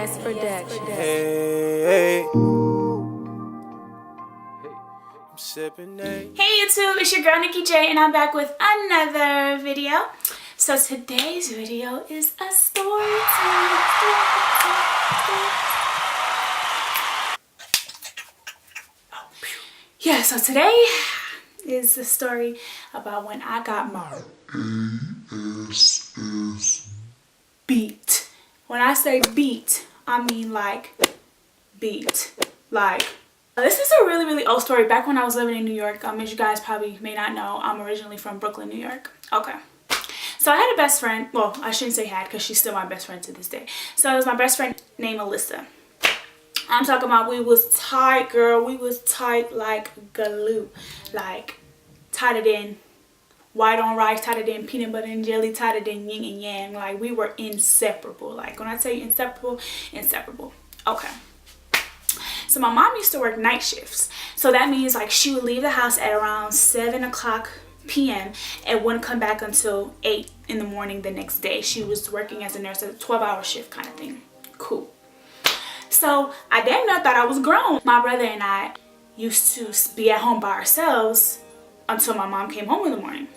Yes Production. Hey, I'm sipping Hey YouTube, it's your girl Nikki J and I'm back with another video. So today's video is a story time. Yeah, so today is the story about when I got my beat. When I say beat, I mean like beat. Like, this is a really old story. Back when I was living in New York, as you guys probably may not know, I'm originally from Brooklyn, New York. Okay. So I had a best friend. Well, I shouldn't say had because she's still my best friend to this day. So it was my best friend named Alyssa. I'm talking about we was tight, girl. We was tight like glue. Like tighter than white on rice, tighter than peanut butter and jelly, tighter than yin and yang. Like we were inseparable. Like when I tell you inseparable, inseparable. Okay. So my mom used to work night shifts. So that means like she would leave the house at around 7 o'clock p.m. and wouldn't come back until 8 in the morning the next day. She was working as a nurse at a 12-hour shift kind of thing. Cool. So I damn near thought I was grown. My brother and I used to be at home by ourselves until my mom came home in the morning.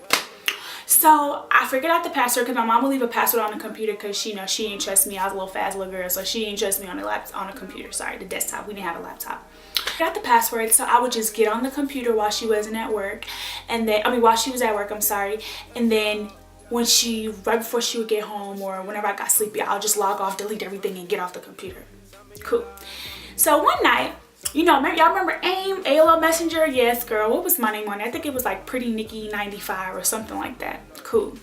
So I figured out the password because my mom would leave a password on the computer because she didn't trust me. I was a little fast little girl, so she didn't trust me on the computer. Sorry, the desktop. We didn't have a laptop. I got the password, so I would just get on the computer while she wasn't at work, and then while she was at work, I'm sorry, and then right before she would get home or whenever I got sleepy, I'll just log off, delete everything, and get off the computer. Cool. So one night, y'all remember AIM, AOL Messenger? Yes, girl. What was my name on it? I think it was like Pretty Nikki 95 or something like that. Cool.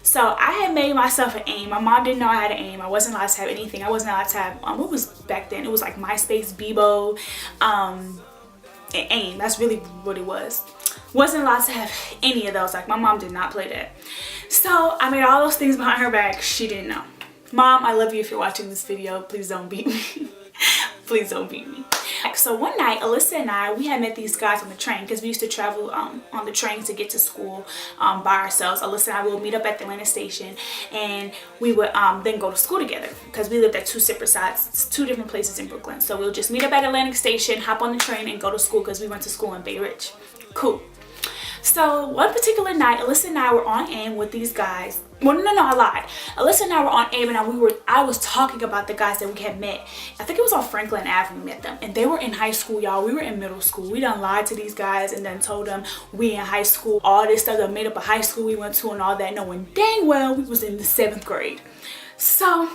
So I had made myself an AIM. My mom didn't know I had an AIM. I wasn't allowed to have anything. I wasn't allowed to have, what was back then? It was like MySpace, Bebo, and AIM. That's really what it was. Wasn't allowed to have any of those. Like my mom did not play that. So I made all those things behind her back. She didn't know. Mom, I love you if you're watching this video. Please don't beat me. Please don't beat me. So one night, Alyssa and I, we had met these guys on the train because we used to travel on the train to get to school by ourselves. Alyssa and I would meet up at the Atlanta station and we would then go to school together because we lived at two separate sides, two different places in Brooklyn. So we'll just meet up at Atlantic Station, hop on the train and go to school because we went to school in Bay Ridge. Cool. So one particular night, Alyssa and I were on AIM with these guys. Well, no, I lied. Alyssa and I were on AIM and I was talking about the guys that we had met. I think it was on Franklin Avenue we met them. And they were in high school, y'all. We were in middle school. We done lied to these guys and then told them we in high school. All this stuff that made up a high school we went to and all that, knowing dang well we was in the 7th grade. So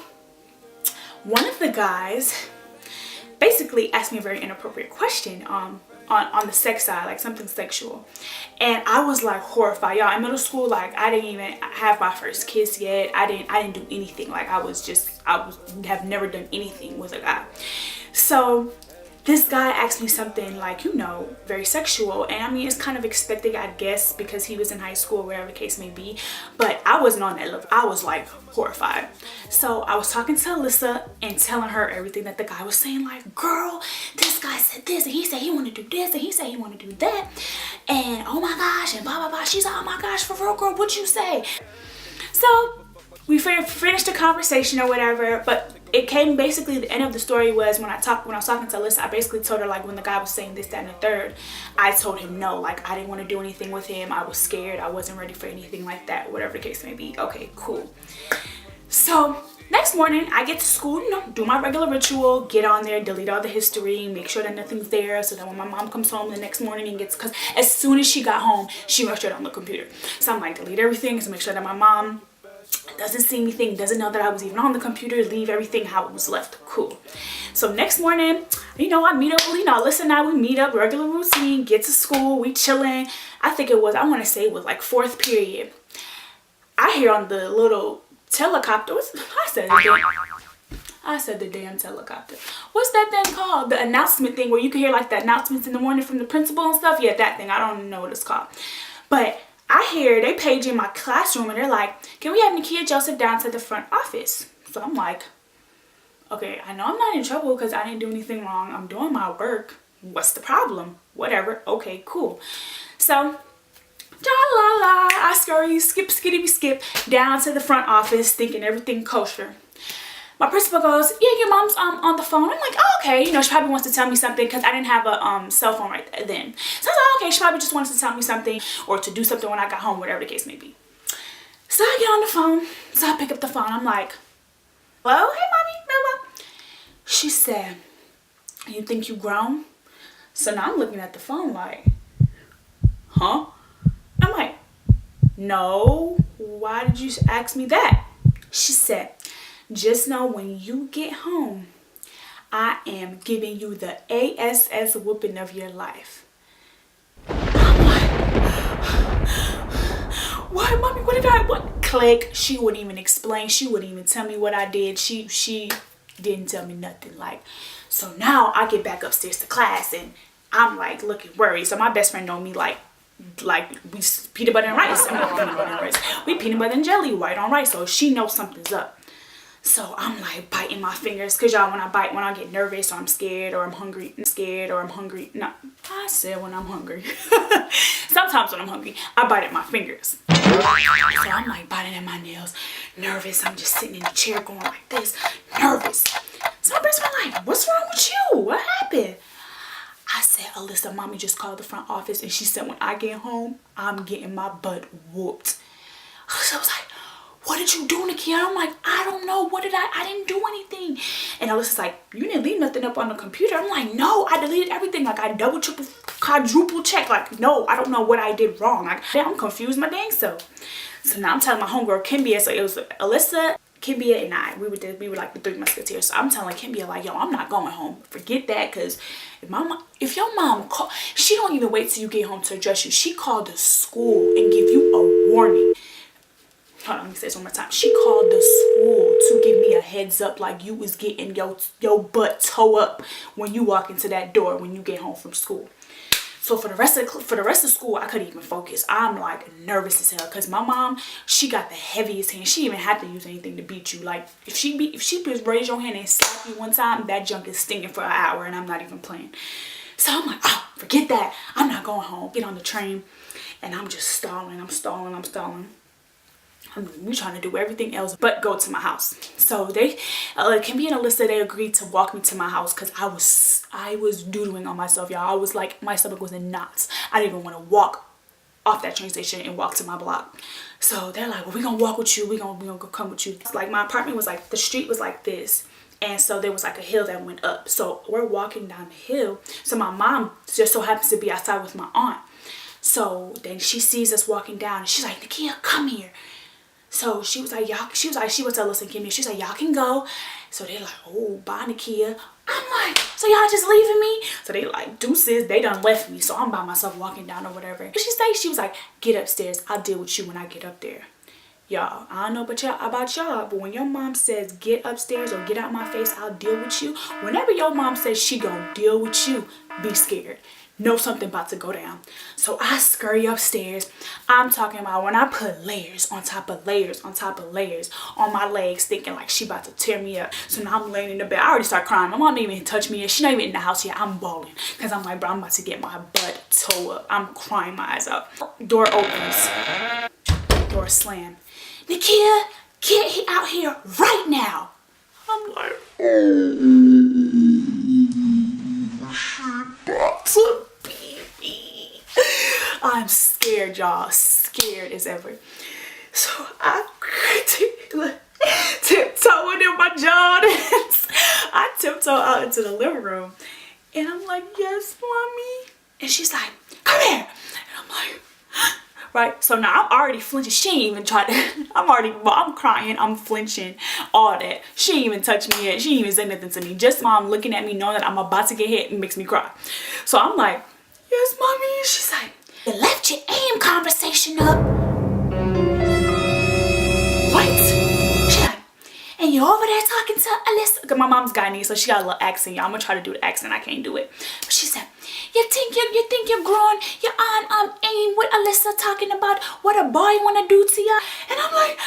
one of the guys basically asked me a very inappropriate question on the sex side, like something sexual, and I was like horrified, y'all. In middle school, like I didn't even have my first kiss yet. I didn't do anything. Like I have never done anything with a guy. So this guy asked me something like, very sexual, and I mean it's kind of expected, I guess, because he was in high school, wherever the case may be, but I wasn't on that level. I was like horrified. So I was talking to Alyssa and telling her everything that the guy was saying, like, girl, this guy said this and he said he wanted to do this and he said he wanted to do that, and oh my gosh, and blah blah blah. She's like, oh my gosh, for real, girl, what'd you say? So we finished the conversation or whatever, but it came basically, the end of the story was when I was talking to Alyssa, I basically told her, like, when the guy was saying this, that, and the third, I told him no, like I didn't want to do anything with him. I was scared. I wasn't ready for anything like that, whatever the case may be. Okay, cool. So next morning I get to school, do my regular ritual, get on there, delete all the history, make sure that nothing's there so that when my mom comes home the next morning and because as soon as she got home, she rushed it on the computer. So I'm like, delete everything to make sure that my mom doesn't see anything, doesn't know that I was even on the computer, leave everything how it was left. Cool. So next morning, I meet up, Alyssa and I, we meet up, regular routine, get to school, we chilling. I want to say it was like 4th period. I hear on the little telecaster, I said the damn telecaster. What's that thing called? The announcement thing where you can hear like the announcements in the morning from the principal and stuff? Yeah, that thing. I don't know what it's called. But I hear they page in my classroom and they're like, can we have Nakia Joseph down to the front office? So I'm like, okay, I know I'm not in trouble because I didn't do anything wrong. I'm doing my work. What's the problem? Whatever. Okay, cool. So, I scurry, skip, skiddity skip down to the front office thinking everything kosher. My principal goes, yeah, your mom's on the phone. I'm like, oh, okay. You know, she probably wants to tell me something because I didn't have a cell phone right then. So I was like, okay, she probably just wants to tell me something or to do something when I got home, whatever the case may be. So I get on the phone. So I pick up the phone. I'm like, hello, hey, mommy, blah, blah. She said, you think you grown? So now I'm looking at the phone like, huh? I'm like, no, why did you ask me that? She said, just know when you get home, I am giving you the ASS whooping of your life. I'm like, what, mommy, what? Click. She wouldn't even explain. She wouldn't even tell me what I did. She didn't tell me nothing. Like, so now I get back upstairs to class and I'm like looking worried. So my best friend know me like we peanut butter and rice. I'm not peanut butter and rice. We peanut butter and jelly, white on rice. So she knows something's up. So I'm like biting my fingers. Cause y'all, when I get nervous or I'm scared or I'm hungry, No, I said when I'm hungry. Sometimes when I'm hungry, I bite at my fingers. So I'm like biting at my nails, nervous. I'm just sitting in the chair going like this, nervous. So my best friend like, what's wrong with you? What happened? I said, Alyssa, mommy just called the front office and she said when I get home, I'm getting my butt whooped. So I was like, what did you do, Nakia? I'm like, I don't know. I didn't do anything. And Alyssa's like, you didn't leave nothing up on the computer. I'm like, no, I deleted everything. Like, I double, triple, quadruple checked. Like, no, I don't know what I did wrong. Like, I'm confused my dang self. So now I'm telling my homegirl, Kimbia. So it was Alyssa, Kimbia, and I. We were like the three musketeers. So I'm telling Kimbia, like, yo, I'm not going home. Forget that, because if your mom call, she don't even wait till you get home to address you. She called the school and give you a warning. Hold on, let me say this one more time. She called the school to give me a heads up, like you was getting your butt toe up when you walk into that door when you get home from school. So for the rest of school, I couldn't even focus. I'm like nervous as hell because my mom, she got the heaviest hand. She even had to use anything to beat you. Like if she just raise your hand and slap you one time, that junk is stinging for an hour, and I'm not even playing. So I'm like, oh, forget that. I'm not going home. Get on the train, and I'm just stalling. I'm stalling. We trying to do everything else but go to my house. So they, Kimbia and Alyssa, they agreed to walk me to my house because I was doodling on myself, y'all. I was like, my stomach was in knots. I didn't even want to walk off that train station and walk to my block. So they're like, well, we gonna walk with you. We gonna go come with you. It's like my apartment was like, the street was like this. And so there was like a hill that went up. So we're walking down the hill. So my mom just so happens to be outside with my aunt. So then she sees us walking down and she's like, Nakia, come here. So she was like, she was to Alyssa and Kimmy. She's like, y'all can go. So they're like, oh, bye, Nakia. I'm like, so y'all just leaving me? So they like, deuces, they done left me. So I'm by myself walking down or whatever. She was like, get upstairs. I'll deal with you when I get up there. Y'all, I don't know about y'all, but when your mom says get upstairs or get out my face, I'll deal with you. Whenever your mom says she gonna deal with you, be scared. Know something about to go down. So I scurry upstairs. I'm talking about when I put layers on top of layers on top of layers on my legs, thinking like she about to tear me up. So now I'm laying in the bed. I already start crying. My mom didn't even touch me yet. She not even in the house yet. I'm bawling because I'm like, bro, I'm about to get my butt toe up. I'm crying my eyes out. Door opens. Door slam. Nakia, get out here right now. I'm like, I'm scared, y'all. Scared as ever. So I tiptoeing in my Jordans. I tiptoe out into the living room. And I'm like, yes, mommy. And she's like, come here. And I'm like, right? So now I'm already flinching. She ain't even tried to, I'm crying, I'm flinching, all that. She ain't even touched me yet. She ain't even said nothing to me. Just mom looking at me knowing that I'm about to get hit makes me cry. So I'm like, yes, mommy. She's like, you left your AIM conversation up. What? She's like, and you're over there talking to Alyssa. Because my mom's Guyanese, so she got a little accent. Y'all, I'm going to try to do the accent. I can't do it. But she said, you think you're grown? You're on AIM with Alyssa talking about what a boy want to do to you? And I'm like,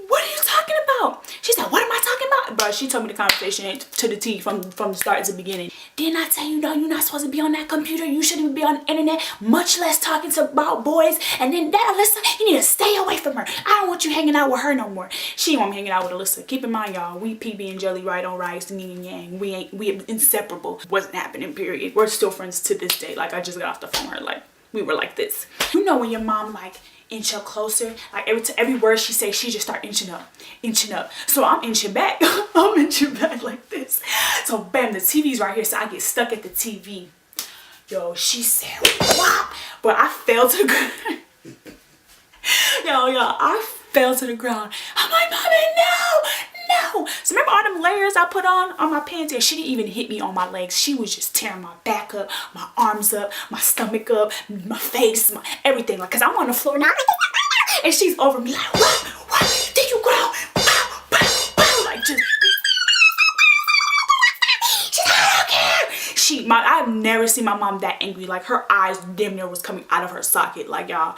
what are you talking about? She said, what am I talking about? Bro, she told me the conversation to the T from the start to the beginning. Didn't I tell you, no, you're not supposed to be on that computer. You shouldn't even be on the internet, much less talking about boys. And then that Alyssa, you need to stay away from her. I don't want you hanging out with her no more. She want me hanging out with Alyssa. Keep in mind, y'all, we PB and Jelly, right on rice, yin and yang. We inseparable. Wasn't happening, period. We're still friends to this day. Like, I just got off the phone with her, like, we were like this. You know when your mom, like, inch up closer, like every word she say, she just start inching up. So I'm inching back. I'm inching back like this. So bam, the TV's right here, so I get stuck at the TV. Yo, she said whop, but I fell to the ground. yo, I fell to the ground. I'm like, mommy, no. So remember all them layers I put on my pants? And she didn't even hit me on my legs. She was just tearing my back up, my arms up, my stomach up, my face, everything. Like, cause I'm on the floor now, and she's over me like, what? Did you grow? Like, just. She's like, I don't care. I've never seen my mom that angry. Like, her eyes damn near was coming out of her socket. Like, y'all,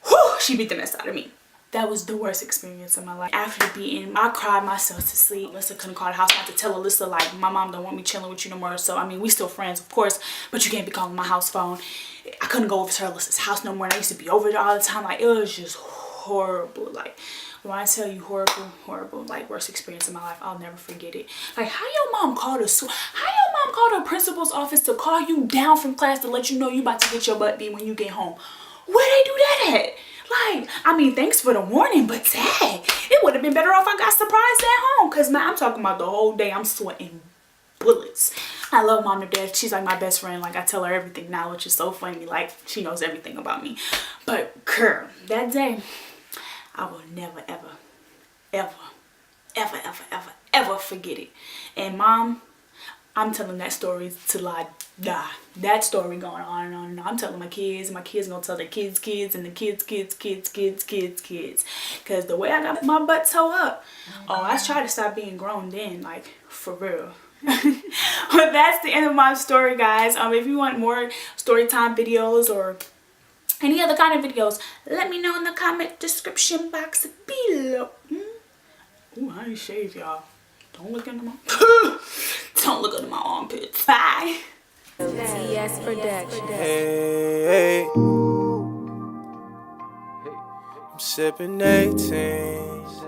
whew, she beat the mess out of me. That was the worst experience of my life. After the beating, I cried myself to sleep. Alyssa couldn't call the house. I had to tell Alyssa, like, my mom don't want me chilling with you no more. So, I mean, we still friends, of course, but you can't be calling my house phone. I couldn't go over to Alyssa's house no more. And I used to be over there all the time. Like, it was just horrible. Like, when I tell you horrible, like, worst experience of my life, I'll never forget it. Like, how your mom called the principal's office to call you down from class to let you know you about to get your butt beat when you get home? Where they do that at? Like, I mean, thanks for the warning, but dang, it would have been better off I got surprised at home. Cause man, I'm talking about the whole day I'm sweating bullets. I love mom to death. She's like my best friend. Like, I tell her everything now, which is so funny. Like, she knows everything about me. But girl, that day, I will never, ever forget it. And mom, I'm telling that story till I die. That story going on and on and on. I'm telling my kids gonna tell their kids, and the kids. Cause the way I got my butt toe up, oh, I tried to stop being grown then, like, for real. But that's the end of my story, guys. If you want more story time videos or any other kind of videos, let me know in the comment description box below. Ooh, I ain't shaved, y'all. Don't look into my don't look under my armpits. Bye. TS Production. Hey, I'm sipping 18s.